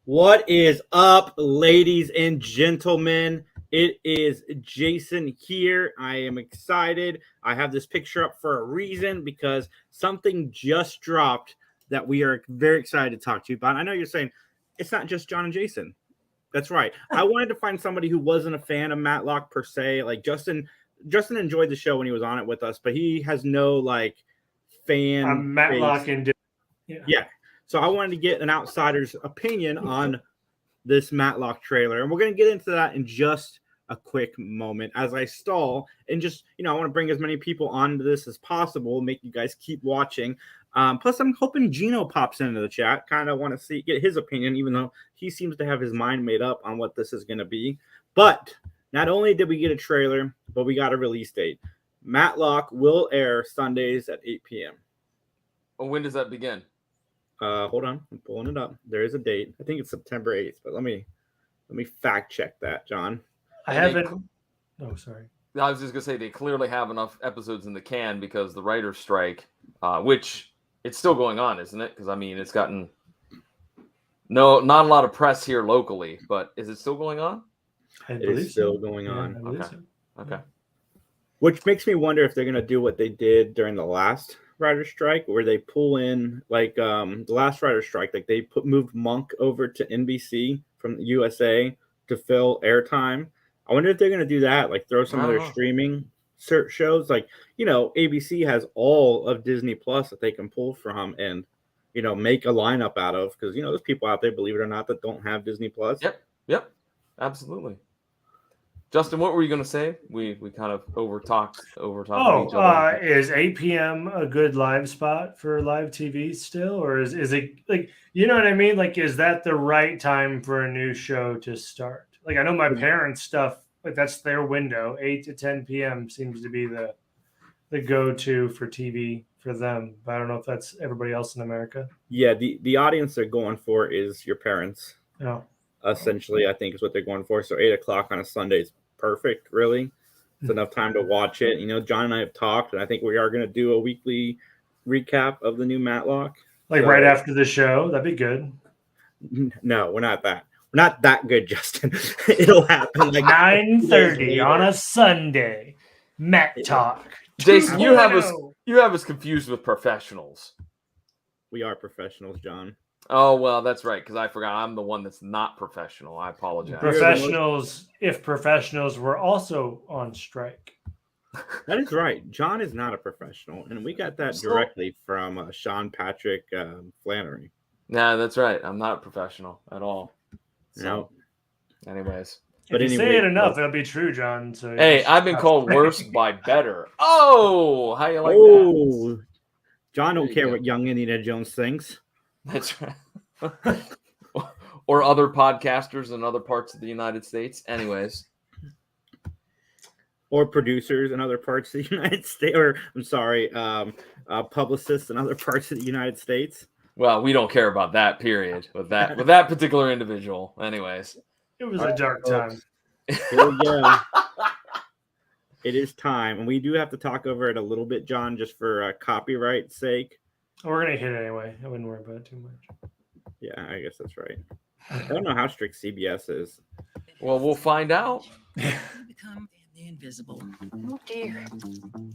What is up, ladies and gentlemen? It is Jason here. I am excited. I have this picture up for a reason because something just dropped that we are very excited to talk to you about. I know you're saying it's not just John and Jason. That's right. I wanted to find somebody who wasn't a fan of Matlock per se. Like Justin enjoyed the show when he was on it with us, but he has no like fan. Matlock and yeah. So I wanted to get an outsider's opinion on this Matlock trailer. And we're going to get into that in just a quick moment as I stall. And just, I want to bring as many people onto this as possible, make you guys keep watching. Plus, I'm hoping Gino pops into the chat. Kind of want to get his opinion, even though he seems to have his mind made up on what this is going to be. But not only did we get a trailer, but we got a release date. Matlock will air Sundays at 8 p.m. Well, when does that begin? Hold on, I'm pulling it up. There is a date. I think it's September 8th, but let me fact check that, John. I haven't. Oh, sorry. I was just gonna say they clearly have enough episodes in the can because the writer's strike, which it's still going on, isn't it? Because I mean, it's gotten not a lot of press here locally, but is it still going on? It is still going on. Okay. Which makes me wonder if they're gonna do what they did during the last writer's strike, where they pull in like the last writer's strike, like they moved Monk over to NBC from the USA to fill airtime. I wonder if they're going to do that, like throw some of their streaming shows. Like, ABC has all of Disney Plus that they can pull from and, make a lineup out of, because, there's people out there, believe it or not, that don't have Disney Plus. Yep. Absolutely. Justin, what were you going to say? We kind of over talked each other. Is 8 p.m. a good live spot for live TV still? Or is it like, you know what I mean? Like, is that the right time for a new show to start? Like, I know my parents' stuff, like that's their window. 8 to 10 p.m. seems to be the go-to for TV for them. But I don't know if that's everybody else in America. Yeah, the audience they're going for is your parents. Oh. Essentially, I think is what they're going for. So 8 o'clock on a Sunday is perfect, really. It's enough time to watch it. John and I have talked, and I think we are going to do a weekly recap of the new Matlock. Like right after the show? That'd be good. No, we're not that. We're not that good, Justin. It'll happen like 9:30 on a Sunday. Matlock. Jason, you have us confused with professionals. We are professionals, John. Oh, well, that's right, because I forgot I'm the one that's not professional. I apologize. If professionals were also on strike. That is right. John is not a professional, and we got that directly from Sean Patrick Flannery. Yeah, that's right. I'm not a professional at all. No. Anyways. If you say it enough, it'll be true, John. So hey, I've been called worse by better. Oh, how you like that? John don't care what young Indiana Jones thinks. That's right. Or other podcasters in other parts of the United States. Anyways. Or producers in other parts of the United States. Or, I'm sorry, publicists in other parts of the United States. Well, we don't care about that, period, with that particular individual. Anyways. It was a dark time. Here we go. It is time. And we do have to talk over it a little bit, John, just for copyright's sake. We're going to hit it anyway. I wouldn't worry about it too much. Yeah, I guess that's right. I don't know how strict CBS is. Well, we'll find out. Become the invisible. Oh, dear.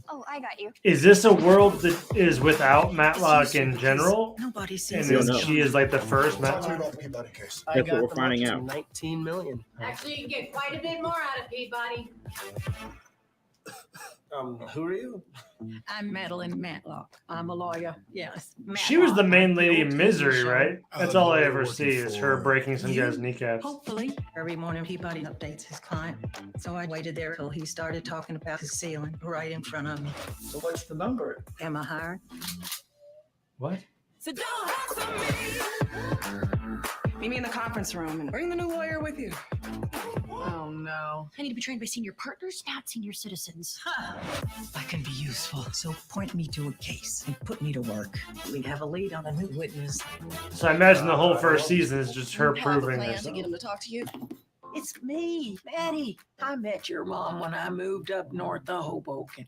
Oh, I got you. Is this a world that is without Matlock in general? Nobody sees and then she is like the first Matlock? That's what we're finding out. 19 million. Actually, you can get quite a bit more out of Peabody. Who are you? I'm Madeline Matlock. I'm a lawyer. Yes. Matlock. She was the main lady in Misery, right? That's all I ever see is her breaking some guy's kneecaps. Hopefully. Every morning Peabody updates his client. So I waited there till he started talking about his ceiling right in front of me. So what's the number? Am I hired? What? So don't hassle me. Meet me in the conference room and bring the new lawyer with you. Oh, no. I need to be trained by senior partners, not senior citizens. I can be useful. So point me to a case and put me to work. We have a lead on a new witness. So I imagine the whole first season is just her proving to herself. get him to talk to you. It's It's me, Maddie. I met your mom when I moved up north of Hoboken.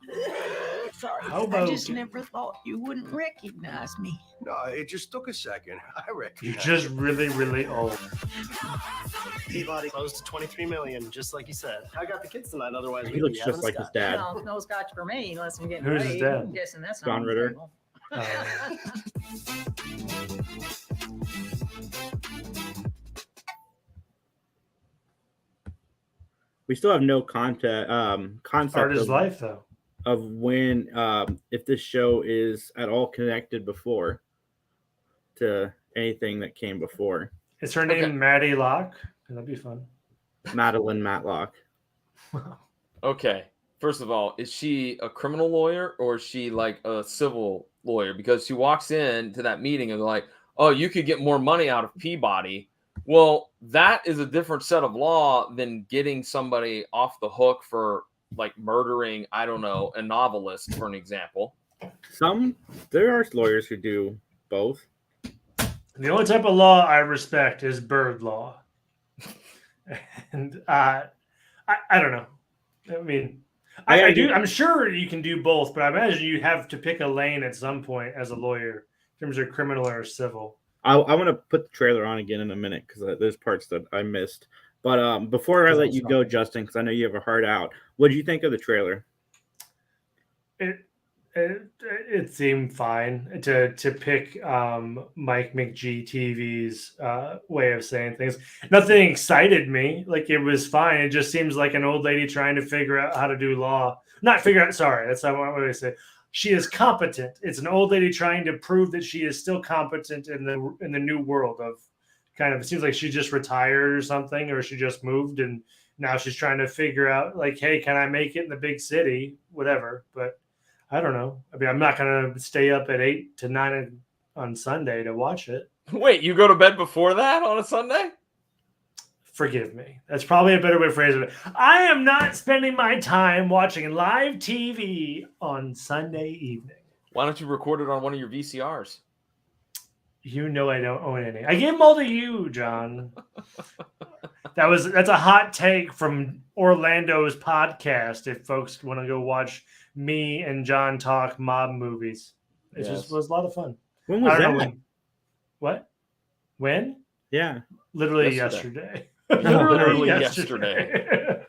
Sorry, I just Hoboken. never thought you wouldn't recognize me. No, it just took a second. I You're recognize just really, really old. Peabody close to 23 million, just like you said. I got the kids tonight, otherwise He we'd looks be just having like a his scotch. dad. No, no scotch for me unless I'm getting Who's his paid. dad? I'm guessing that's John not on the Ritter. table. We still have no concept Part of his life, though. of when if this show is at all connected before to anything that came before. Is her name Okay. Maddie Locke? That'd be fun. Madeline Matlock. Okay. First of all, is she a criminal lawyer or is she like a civil lawyer? Because she walks into that meeting and they're like, oh, you could get more money out of Peabody. Well, that is a different set of law than getting somebody off the hook for like murdering, I don't know, a novelist, for an example. There are lawyers who do both. The only type of law I respect is bird law. And I don't know. I mean, I do. I'm sure you can do both, but I imagine you have to pick a lane at some point as a lawyer in terms of criminal or civil. I want to put the trailer on again in a minute because there's parts that I missed. But before I let you go, Justin, because I know you have a heart out, what did you think of the trailer? It seemed fine to pick Mike McGee-TV's way of saying things. Nothing excited me. Like, it was fine. It just seems like an old lady trying to figure out how to do law. Not figure out. Sorry, that's not what I say. She is competent. It's an old lady trying to prove that she is still competent in the new world of kind of. It seems like she just retired or something, or she just moved and now she's trying to figure out like, hey, can I make it in the big city? Whatever, but. I don't know. I mean, I'm not going to stay up at 8 to 9 on Sunday to watch it. Wait, you go to bed before that on a Sunday? Forgive me. That's probably a better way of phrasing it. I am not spending my time watching live TV on Sunday evening. Why don't you record it on one of your VCRs? You know I don't own any. I gave them all to you, John. That's a hot take from Orlando's podcast. If folks want to go watch me and John talk mob movies, it just was a lot of fun. When was that? What? When? Yeah, literally yesterday. Literally yesterday.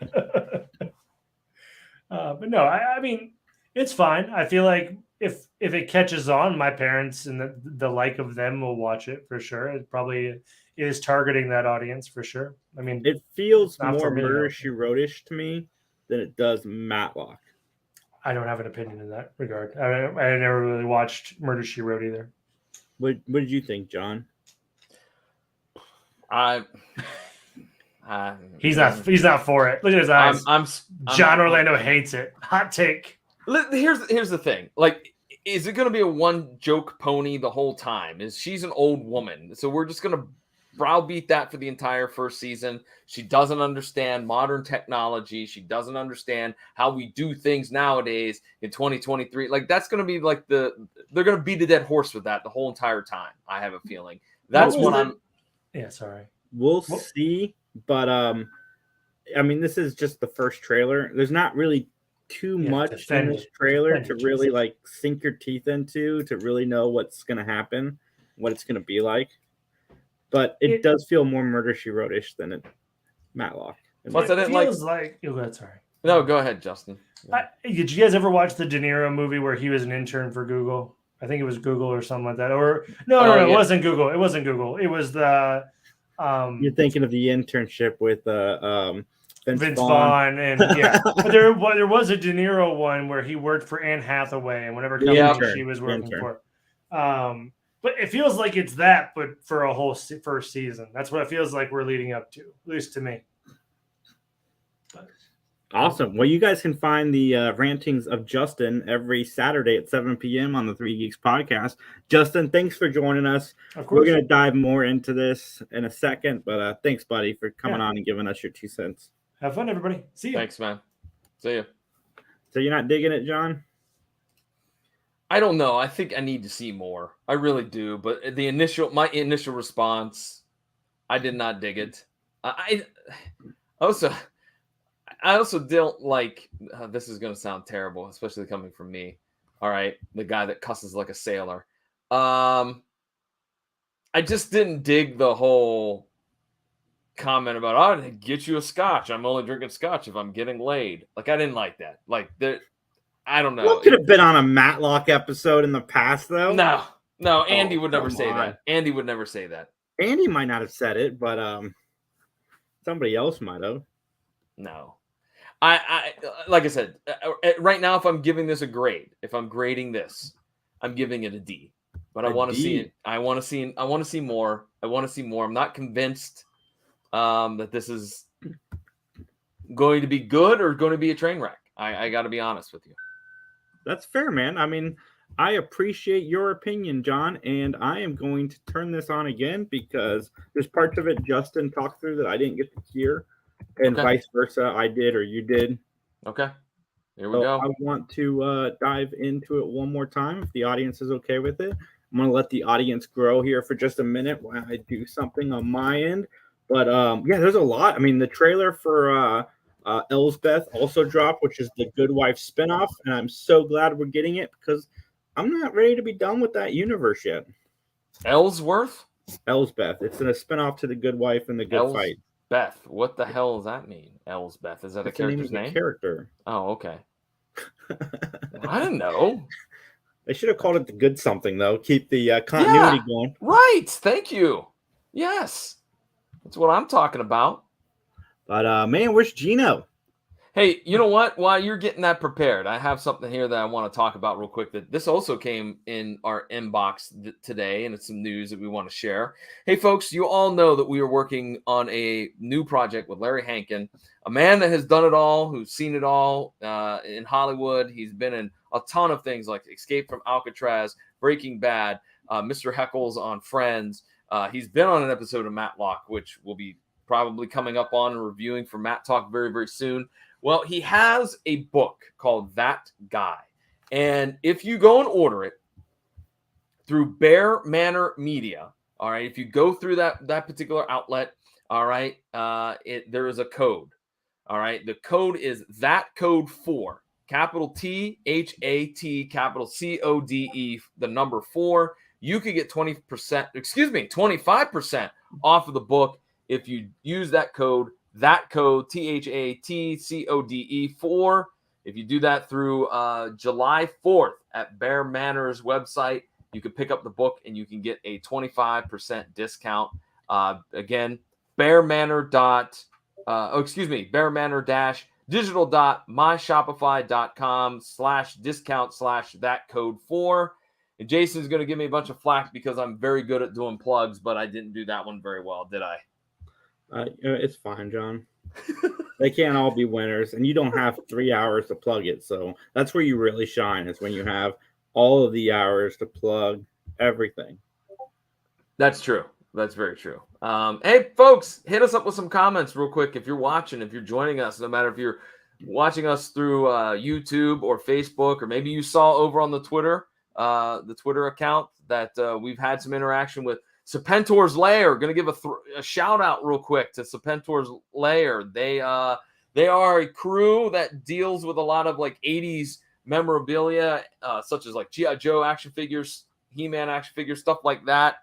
But no, I mean, it's fine. I feel like if it catches on, my parents and the like of them will watch it for sure. It probably is targeting that audience for sure. I mean, it feels not for more me, Murder though. She Wrote-ish to me than it does Matlock. I don't have an opinion in that regard. I never really watched Murder She Wrote either. What did you think, John? He's not for it. Look at his eyes. I'm John Orlando hates it. Hot take. Here's the thing. Like, is it going to be a one joke pony the whole time? She's an old woman, so we're just going to browbeat that for the entire first season. She doesn't understand modern technology. She doesn't understand how we do things nowadays in 2023. Like, that's going to be like they're going to beat a dead horse with that the whole entire time. I have a feeling that's what I'm. Yeah, sorry. We'll see, but I mean, this is just the first trailer. There's not really too much in this trailer to really like sink your teeth into to really know what's going to happen, what it's going to be like. But it does feel more Murder She Wrote-ish than Matlock. Plus, I didn't like. Oh, that's sorry. No, go ahead, Justin. Did you guys ever watch the De Niro movie where he was an intern for Google? I think it was Google or something like that. Or no, it wasn't Google. It wasn't Google. It was the. You're thinking of the internship with Vince Vaughn and yeah, but there was a De Niro one where he worked for Anne Hathaway and whatever company she was working for. But it feels like it's that, but for a whole first season. That's what it feels like we're leading up to, at least to me. Awesome. Well, you guys can find the rantings of Justin every Saturday at 7 p.m. on the 3 Geeks podcast. Justin, thanks for joining us. Of course. We're going to dive more into this in a second, but thanks, buddy, for coming on and giving us your 2 cents. Have fun, everybody. See you. Thanks, man. See you. So you're not digging it, John? I don't know. I think I need to see more. I really do. But my initial response, I did not dig it. I also don't like. This is going to sound terrible, especially coming from me. All right, the guy that cusses like a sailor. I just didn't dig the whole comment about, "Oh, I'd get you a scotch. I'm only drinking scotch if I'm getting laid." Like, I didn't like that. Like, I don't know. Well, could have been on a Matlock episode in the past, though. No, Andy would never come say on. that. Andy would never say that. Andy might not have said it, but somebody else might have. No. I like I said, right now, if I'm giving this a grade, if I'm grading this, I'm giving it a D. But I want to see it. I want to see more. I want to see more. I'm not convinced that this is going to be good or going to be a train wreck. I got to be honest with you. That's fair, man. I mean, I appreciate your opinion, John, and I am going to turn this on again because there's parts of it Justin talked through that I didn't get to hear, and vice versa, I did or you did. Okay, here we go. I want to dive into it one more time if the audience is okay with it. I'm going to let the audience grow here for just a minute while I do something on my end. But yeah, there's a lot. I mean, the trailer for Elsbeth also dropped, which is the Good Wife spinoff, and I'm so glad we're getting it because I'm not ready to be done with that universe yet. Ellsworth? Elsbeth. It's a spinoff to the Good Wife and the Good Fight. Beth, what the hell does that mean? Elsbeth, is that a character's name? Character. Oh, okay. I don't know. They should have called it the Good Something, though. Keep the continuity going. Right. Thank you. Yes, that's what I'm talking about. But man, where's Gino? Hey, you know what? While you're getting that prepared, I have something here that I want to talk about real quick. That this also came in our inbox today, and it's some news that we want to share. Hey, folks, you all know that we are working on a new project with Larry Hankin, a man that has done it all, who's seen it all in Hollywood. He's been in a ton of things like Escape from Alcatraz, Breaking Bad, Mr. Heckles on Friends. He's been on an episode of Matlock, which will be probably coming up on and reviewing for Matt Talk very, very soon. Well, he has a book called That Guy. And if you go and order it through Bear Manor Media, all right, if you go through that particular outlet, all right, there is a code. All right, the code is that code 4, capital THAT, capital CODE, the number 4. You could get 25% off of the book if you use that code THATCODE 4. If you do that through July 4th at Bear Manor's website, you can pick up the book and you can get a 25% discount. Again, bearmanor.digital.myshopify.com/discount/that-code4. And Jason's going to give me a bunch of flack because I'm very good at doing plugs, but I didn't do that one very well, did I? It's fine, John. They can't all be winners, and you don't have 3 hours to plug it. So that's where you really shine, is when you have all of the hours to plug everything. That's true. That's very true. Hey, folks, hit us up with some comments real quick. If you're watching, if you're joining us, no matter if you're watching us through YouTube or Facebook, or maybe you saw over on the Twitter account that we've had some interaction with Serpentor's Lair. Going to give a shout out real quick to Serpentor's Lair. They are a crew that deals with a lot of like 80s memorabilia, such as like G.I. Joe action figures, He-Man action figures, stuff like that.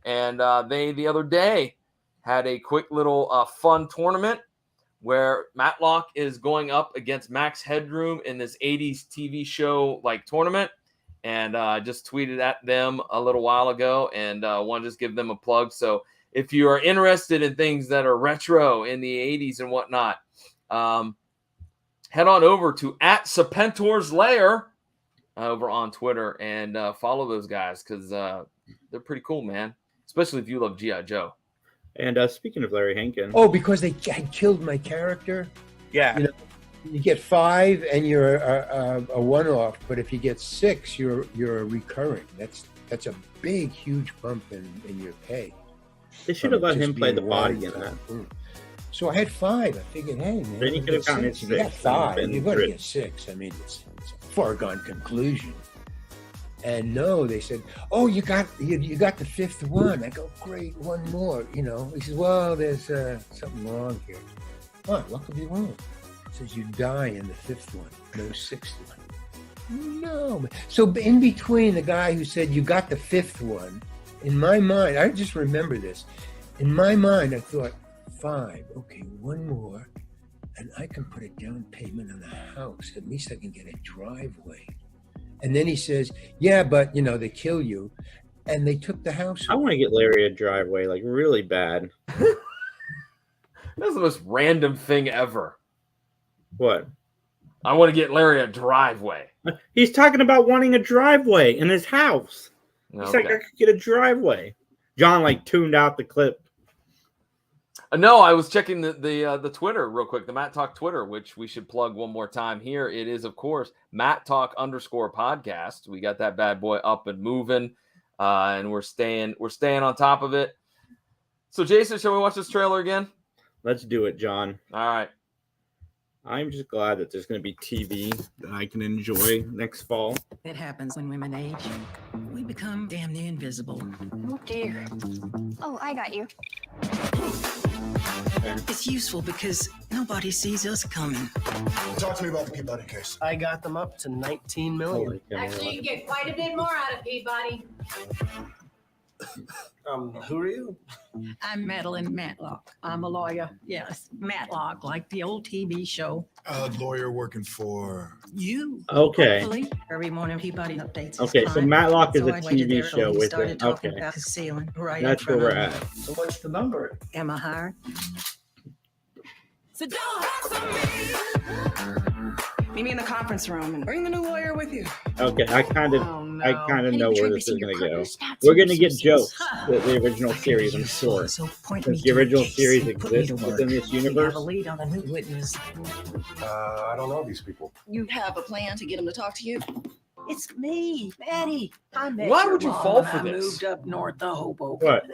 And they the other day had a quick little fun tournament where Matlock is going up against Max Headroom in this 80s TV show like tournament. And I just tweeted at them a little while ago and want to just give them a plug. So if you are interested in things that are retro in the 80s and whatnot, head on over to @Serpentor's Lair over on Twitter and follow those guys because they're pretty cool, man. Especially if you love G.I. Joe. And speaking of Larry Hankin. Oh, because they had killed my character? Yeah. You know, you get 5 and you're a one-off, but if you get 6, you're a recurring. That's a big, huge bump in your pay. They should have let him play the body in that. So I had 5. I figured, hey, man. Then you could have gotten it 6. You got 5. You're going to get 6. I mean, it's a foregone conclusion. And no, they said, oh, you got the 5th one. I go, great, one more. You know, he says, well, there's something wrong here. What could be wrong? It says you die in the fifth one, no sixth one. No. So in between the guy who said you got the fifth one, in my mind, I just remember this. In my mind, I thought, 5, okay, one more, and I can put a down payment on a house. At least I can get a driveway. And then he says, yeah, but, they kill you. And they took the house. I want to get Larry a driveway, like really bad. That's the most random thing ever. What? I want to get Larry a driveway. He's talking about wanting a driveway in his house. He's like, I could get a driveway. John tuned out the clip. No, I was checking the Twitter real quick, the Matt Talk Twitter, which we should plug one more time here. It is, of course, Matt Talk _podcast. We got that bad boy up and moving, and we're staying on top of it. So, Jason, shall we watch this trailer again? Let's do it, John. All right. I'm just glad that there's going to be TV that I can enjoy next fall. It happens when women age. We become damn near invisible. Oh dear. Oh, I got you. It's useful because nobody sees us coming. Talk to me about the Peabody case. I got them up to 19 million. Actually, you can get quite a bit more out of Peabody. Who are you? I'm Madeline Matlock. I'm a lawyer. Yes, Matlock, like the old TV show. A lawyer working for You. Okay. Hopefully, every morning Peabody updates. his Okay, so client. Matlock is So a I waited TV there till show he with started it. talking Okay. about his ceiling right That's in where front we're of at. me. So what's the number? Am I hired? So don't hustle me. Meet me in the conference room and bring the new lawyer with you. Okay, I kind of Oh, no. know where Betrayed by this is senior going to go. partners, not We're senior going to get associates. jokes with the original series, I'm sure. So point Since me the to a original case series and put me to exists work. within this We universe. have a lead on a new witness. I don't know these people. You have a plan to get him to talk to you? It's me, Betty. I met Why your would you mom fall when for I this? moved up north of Hoboken. What?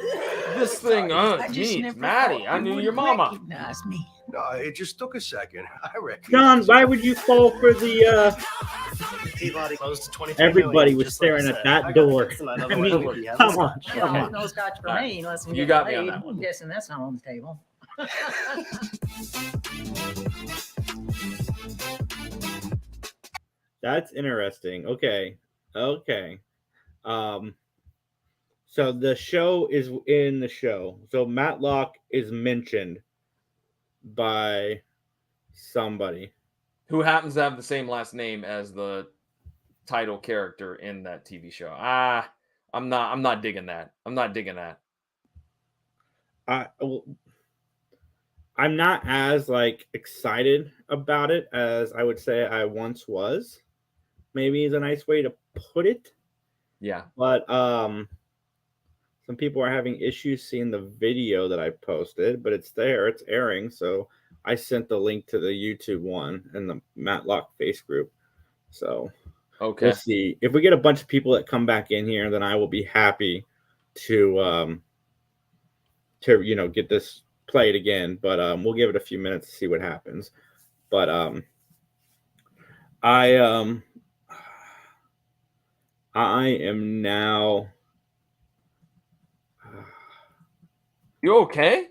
This thing, I just geez, never Maddie, thought I you knew would your mama. recognize me. No, it just took a second. I reckon. John, why would you fall for the Peabody closed to 23 everybody million, was just like staring you at said. that I got door. the kids tonight, I otherwise mean, we'd be having come on, scotch. Yeah, come there's on. no scotch for All right. me unless we You get got me on laid. that one. I'm guessing that's not on the table. That's interesting. Okay. So the show is in the show. So Matlock is mentioned by somebody. Who happens to have the same last name as the title character in that TV show. I'm not digging that. I'm not as excited about it as I would say I once was. Maybe is a nice way to put it. Yeah. But some people are having issues seeing the video that I posted, but it's there, it's airing. So I sent the link to the YouTube one and the Matlock face group. So Okay. we'll see. If we get a bunch of people that come back in here, then I will be happy to get this played again. But we'll give it a few minutes to see what happens. But I am now. You okay?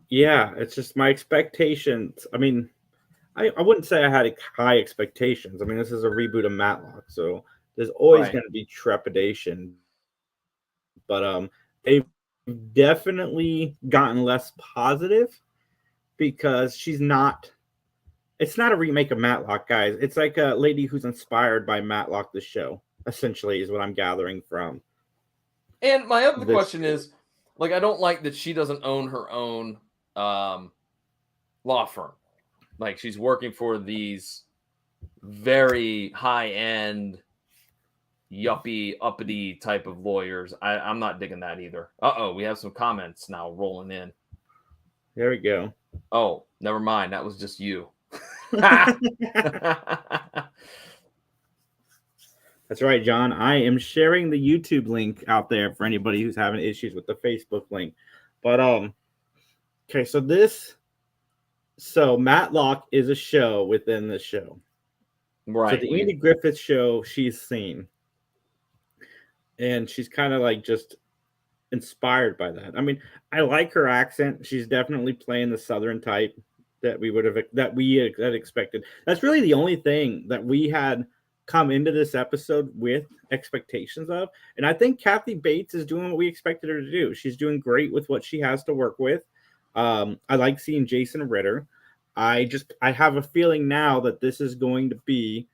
Yeah, it's just my expectations. I mean, I wouldn't say I had high expectations. I mean, this is a reboot of Matlock, so there's always Right. going to be trepidation. But they've definitely gotten less positive because she's not. It's not a remake of Matlock, guys. It's like a lady who's inspired by Matlock, the show. Essentially, is what I'm gathering from. And my other This- question is, I don't like that she doesn't own her own law firm. She's working for these very high-end, yuppie, uppity type of lawyers. I'm not digging that either. We have some comments now rolling in. There we go. Oh, never mind. That was just you. That's right, John. I am sharing the YouTube link out there for anybody who's having issues with the Facebook link. But okay, so Matlock is a show within the show. Right. So the Andy Griffith show she's seen. And she's kind of just inspired by that. I mean, I like her accent. She's definitely playing the Southern type that we had expected. That's really the only thing that we had come into this episode with expectations of. And I think Kathy Bates is doing what we expected her to do. She's doing great with what she has to work with. I like seeing Jason Ritter. I have a feeling now that this is going to be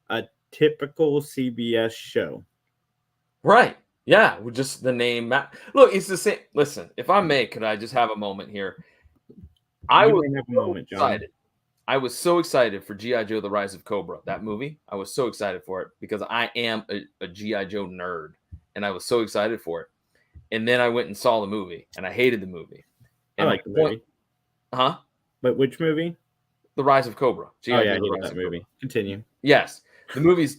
a typical CBS show. Right. Yeah. With just the name. Look, it's the same. Listen, if I may, could I just have a moment here? I was excited. I was so excited for G.I. Joe, The Rise of Cobra, that movie. I was so excited for it because I am a G.I. Joe nerd, and I was so excited for it. And then I went and saw the movie, and I hated the movie. And I like the movie. Huh? But which movie? The Rise of Cobra. G.I. Joe, I hated that movie. Continue. Yes. The movie's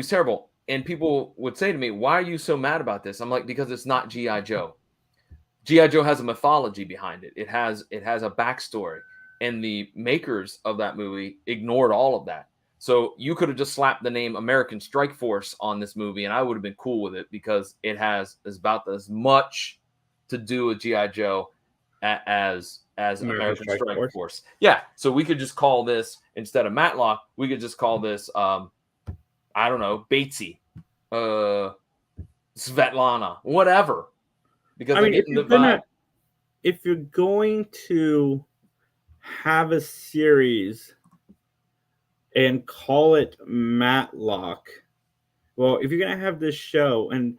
terrible. And people would say to me, why are you so mad about this? I'm like, because it's not G.I. Joe. G.I. Joe has a mythology behind it. It has a backstory. And the makers of that movie ignored all of that. So you could have just slapped the name American Strike Force on this movie, and I would have been cool with it because it has about as much to do with G.I. Joe as American Strike Force. Yeah. So we could just call this, instead of Matlock, we could just call this, I don't know, Batesy, Svetlana, whatever. Because I mean, if you're going to have a series and call it Matlock, well, if you're gonna have this show, and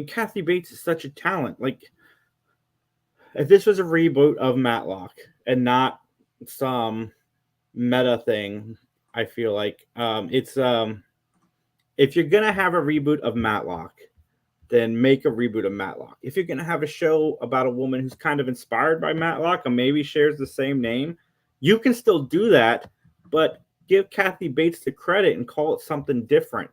Kathy Bates is such a talent. Like, if this was a reboot of Matlock and not some meta thing, I feel like if you're gonna have a reboot of Matlock, then make a reboot of Matlock. If you're going to have a show about a woman who's kind of inspired by Matlock or maybe shares the same name, you can still do that, but give Kathy Bates the credit and call it something different.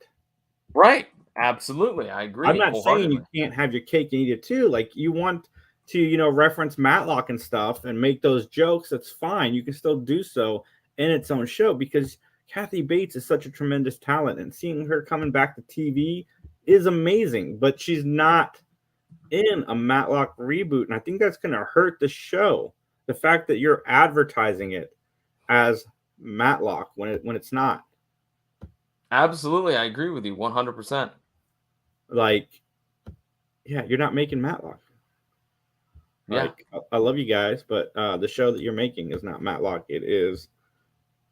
Right. Absolutely. I agree. I'm not saying you can't have your cake and eat it too. Like, you want to, reference Matlock and stuff and make those jokes, that's fine. You can still do so in its own show because Kathy Bates is such a tremendous talent, and seeing her coming back to TV is amazing, but she's not in a Matlock reboot, and I think that's going to hurt the show. The fact that you're advertising it as Matlock when it's not. Absolutely, I agree with you 100%. Like, yeah, you're not making Matlock. Yeah. Like, I love you guys, but the show that you're making is not Matlock. It is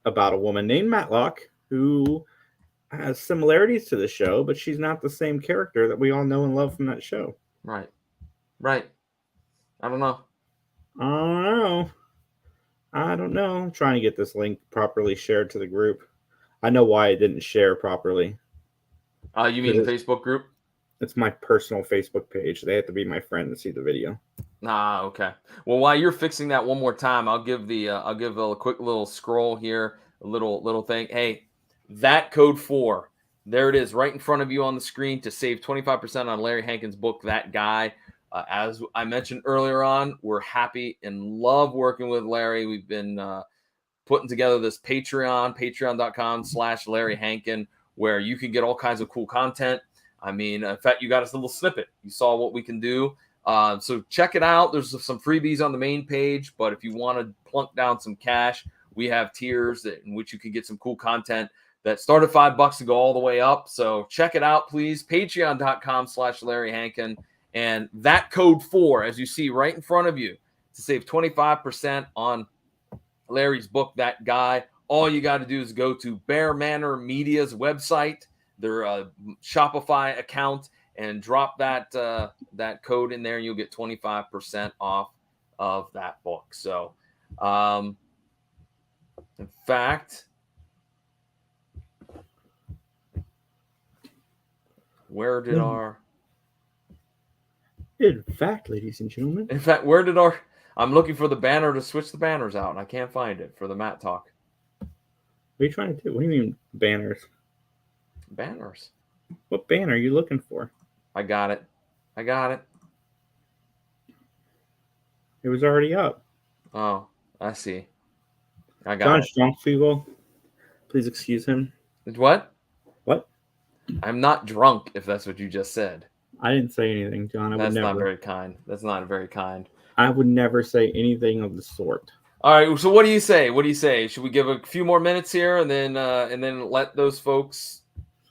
about a woman named Matlock who has similarities to the show, but she's not the same character that we all know and love from that show. Right. I don't know. I'm trying to get this link properly shared to the group. I know why it didn't share properly. You mean the Facebook group? It's my personal Facebook page. They have to be my friend to see the video. Okay. Well, while you're fixing that one more time, I'll give a quick little scroll here, a little thing. Hey, that code 4, there it is, right in front of you on the screen to save 25% on Larry Hankin's book, That Guy. As I mentioned earlier on, we're happy and love working with Larry. We've been putting together this patreon.com/Larry Hankin, where you can get all kinds of cool content. I mean, in fact, you got us a little snippet. You saw what we can do. So check it out. There's some freebies on the main page, but if you want to plunk down some cash, we have tiers in which you can get some cool content that start at $5 to go all the way up. So check it out, please. Patreon.com/Larry Hankin. And that code 4, as you see right in front of you, to save 25% on Larry's book, That Guy. All you got to do is go to Bear Manor Media's website, their Shopify account, and drop that code in there, and you'll get 25% off of that book. So, in fact, ladies and gentlemen. I'm looking for the banner to switch the banners out, and I can't find it for the Matt Talk. What are you trying to do? What do you mean banners? Banners. What banner are you looking for? I got it. It was already up. Oh, I see. I got John it. Strongfugel, please excuse him. What? What? I'm not drunk, if that's what you just said. I didn't say anything, John. That's not very kind. That's not very kind. I would never say anything of the sort. All right. So what do you say? What do you say? Should we give a few more minutes here and then let those folks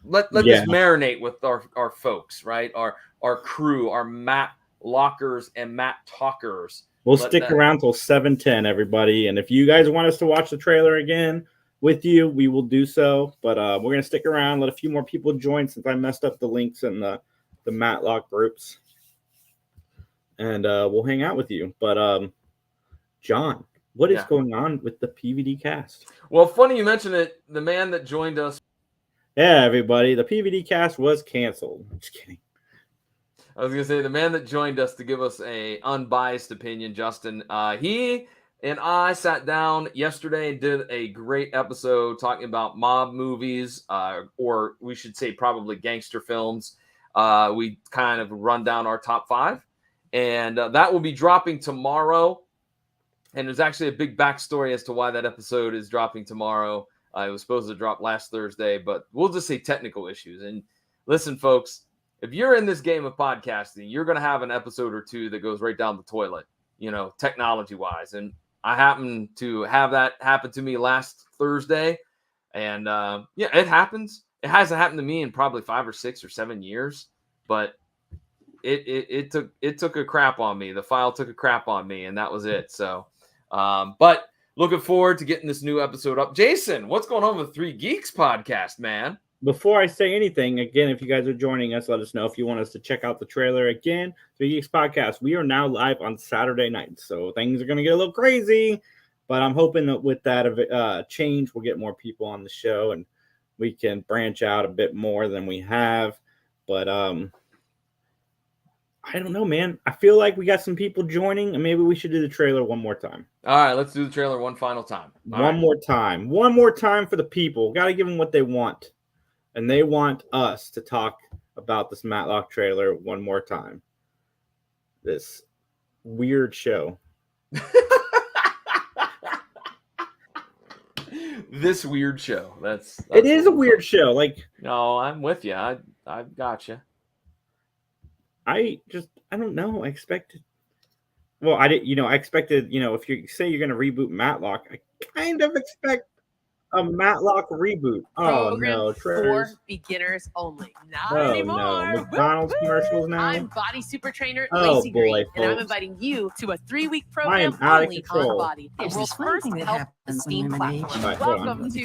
let this marinate with our folks, right? Our crew, our Matt Lockers and Matt Talkers. We'll stick around till 7:10, everybody. And if you guys want us to watch the trailer again with you, we will do so. But we're gonna stick around, let a few more people join since I messed up the links in the Matlock groups. And we'll hang out with you. But John, what is going on with the PVD cast? Well, funny you mentioned it. The man that joined us. Yeah, everybody, the PVD cast was canceled. I'm just kidding. I was gonna say the man that joined us to give us a unbiased opinion, Justin. He and I sat down yesterday and did a great episode talking about mob movies, or we should say probably gangster films. We kind of run down our top 5, and that will be dropping tomorrow. And there's actually a big backstory as to why that episode is dropping tomorrow. It was supposed to drop last Thursday, but we'll just say technical issues. And listen, folks, if you're in this game of podcasting, you're going to have an episode or two that goes right down the toilet, technology-wise. And I happened to have that happen to me last Thursday. And, it happens. It hasn't happened to me in probably 5 or 6 or 7 years, but it took a crap on me. The file took a crap on me, and that was it. So, but looking forward to getting this new episode up. Jason, what's going on with 3 Geeks podcast, man? Before I say anything, again, if you guys are joining us, let us know if you want us to check out the trailer again. 3 Geeks podcast, we are now live on Saturday nights, so things are going to get a little crazy, but I'm hoping that with that change, we'll get more people on the show, and we can branch out a bit more than we have. But I don't know, man. I feel like we got some people joining, and maybe we should do the trailer one more time. All right, let's do the trailer one final time. One more time for the people. Got to give them what they want. And they want us to talk about this Matlock trailer one more time. This weird show. This weird show. That's it is a weird show. Like, no, I'm with you. I got you. I don't know. I expected. Well, I expected. If you say you're going to reboot Matlock, I kind of expect a Matlock reboot. Oh no, for beginners only. Not anymore. No, McDonald's commercials now. I'm body super trainer Oh, Lacey boy, Green, and I'm folks. inviting you to a 3-week I program am out of only control. on Body. The There's world's this funny first thing that health happens esteem when women platform. age. All right, hold on. Welcome to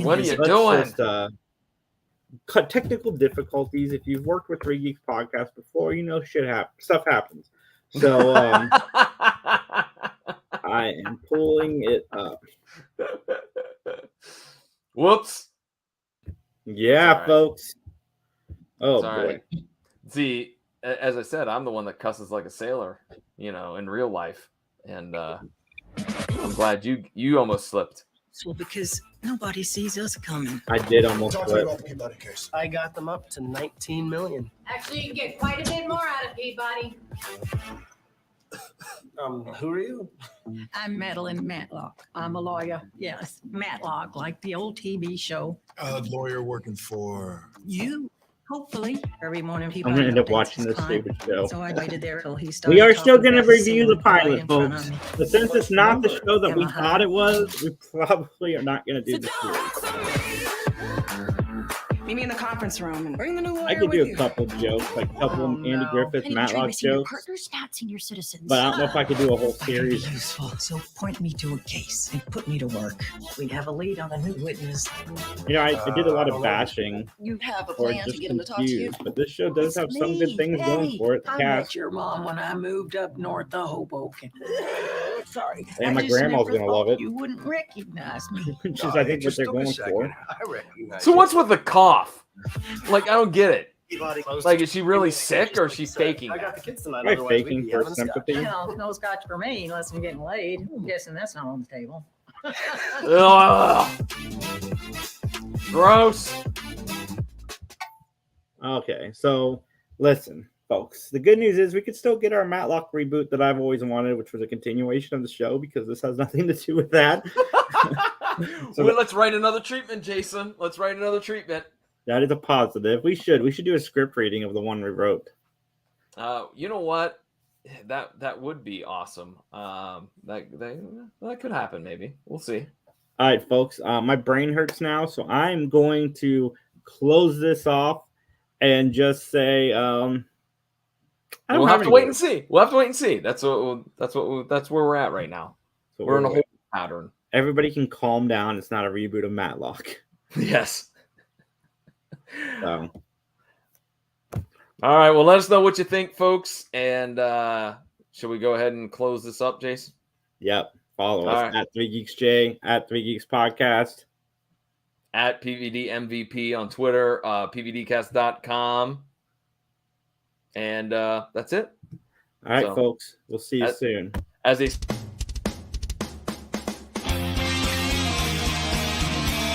What are you Let's doing? just, cut technical difficulties. If you've worked with 3 Geeks podcast before, stuff happens. So I am pulling it up. Whoops. Yeah, right. folks. Oh It's all boy. right. See, as I said, I'm the one that cusses like a sailor, in real life, and I'm glad you almost slipped. Well, because nobody sees us coming. I did almost Talk to me flip. about the Peabody case. I got them up to 19 million. Actually, you can get quite a bit more out of Peabody. Who are you? I'm Madeline Matlock. I'm a lawyer. Yes, Matlock, like the old TV show. A lawyer working for. You, hopefully, every morning people. I'm gonna end up watching this stupid show. So I waited there till he started. We are still talking going to about review the ceiling right pilot, in front folks. of me. But since it's not the show that we Am I thought it was, we probably are not going to do the series. Meet me in the conference room and bring the new lawyer I could with do a you. couple jokes, like a couple Andy Griffith, Penny betrayed by Matlock senior jokes, partners, not senior citizens. but I don't know if I could do a whole I can be series. useful, so point me to a case and put me to work. We'd have a lead on a new witness. I did a lot of bashing You have a or plan to just get him to talk to you? confused, but this show does have some good things going Eddie. for it. The I cast. met your mom when I moved up north of Hoboken. Sorry. And I my just grandma's never gonna love thought it. You wouldn't recognize me. Which is, No, I it think, what just they're took a going second. for. I recognize So it. what's with the cough? Like, I don't get it. Peabody closed Like, to is she really 23 sick or is she faking I got that? the kids tonight. Am I Otherwise, we'd faking be for having scotch. sympathy? No scotch for me unless I'm getting laid. I'm guessing that's not on the table. Ugh. Gross. Okay, so listen, folks. The good news is we could still get our Matlock reboot that I've always wanted, which was a continuation of the show, because this has nothing to do with that. Well, let's write another treatment, Jason. Let's write another treatment. That is a positive. We should do a script reading of the one we wrote. You know what? that would be awesome. That could happen. Maybe we'll see. All right, folks. My brain hurts now, so I'm going to close this off and just say, we'll have to wait and see. We'll have to wait and see. That's where we're at right now. So we're in a whole pattern. Everybody can calm down. It's not a reboot of Matlock. Yes. So. All right. Well, let us know what you think, folks. And should we go ahead and close this up, Jason? Yep. Follow us at 3GeeksJ, at 3Geeks Podcast, at PVD MVP on Twitter, PVDcast.com. And that's it. All right, folks. We'll see you soon. As a